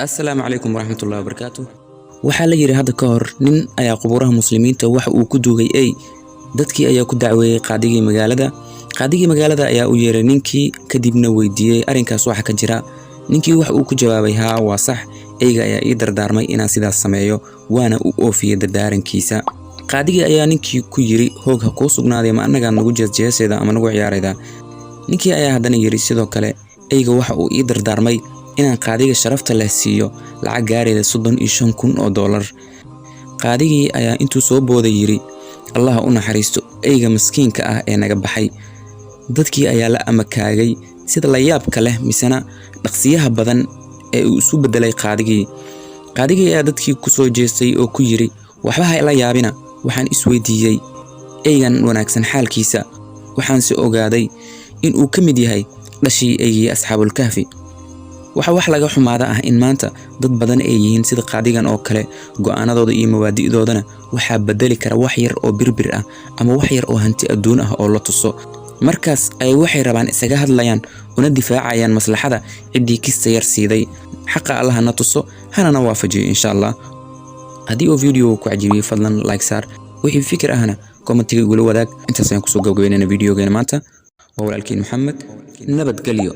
السلام عليكم ورحمة الله وبركاته. waxaa la yiri hadda ka hor nin ayaa qubuuraha muslimiinta wax uu ku duugay dadkii ayaa ku dacweeyay qaadigii magaalada ayaa u yeeray ninkii kadibna weydiiyay arinkaas waxa ka jira. ninkii wax uu ku jawaabay haa waa sax, ayga ayaa ii dardaarmay inaan sidaas sameeyo waana u oofiyay dardaarankiisa. qaadigii ayaa ninkii ku yiri hoog ha ku sugnaaday ma anaga nagu jeesjeeseeda ama nagu ciyaarayda. ninkii ayaa haddana yiri sidoo kale ayga waxa uu ii dardaarmay inaan qaadiga sharafta leh siiyo lacag gaarayda $35,000. qaadigii ayaa intuu soo booday yiri Allah u naxariisto ayga miskiinka ah ee naga baxay. dadkii ayaa la amakaagay sida la yaabka leh misana dhaqsiyaha badan ee uu isu bedelay qaadigii ayaa dadkii ku soo jeestay oo ku yiri waxba ha la yaabina, waxaan isweydiiyay aygan wanaagsan xaalkiisa, waxaan si ogaaday in uu ka mid yahay dhashii aygii asxaabul kahfi. wax laga xumaada ah in maanta dad badan ay yihiin sida qaadigan oo kale, go'aanadooda iyo mabaadi'doodana waxaa bedeli kara wax yar oo birbir ah ama wax yar oo hanti adduun ah oo la tuso. markaas ay waxay rabaan isaga hadlayaan una difaacayaan maslaxada cidii kista yar siiday. xaqa Allah na tuso hana waafajiyo insha Allah. haddii oo video ku cajibiyay fadlan like saar, wixii fikir ahna commentiga igula wadaag. intaas ayaan kusoo gabagabeynaa videogeena maanta. waa walaalkiin Maxamed, nabadgelyo.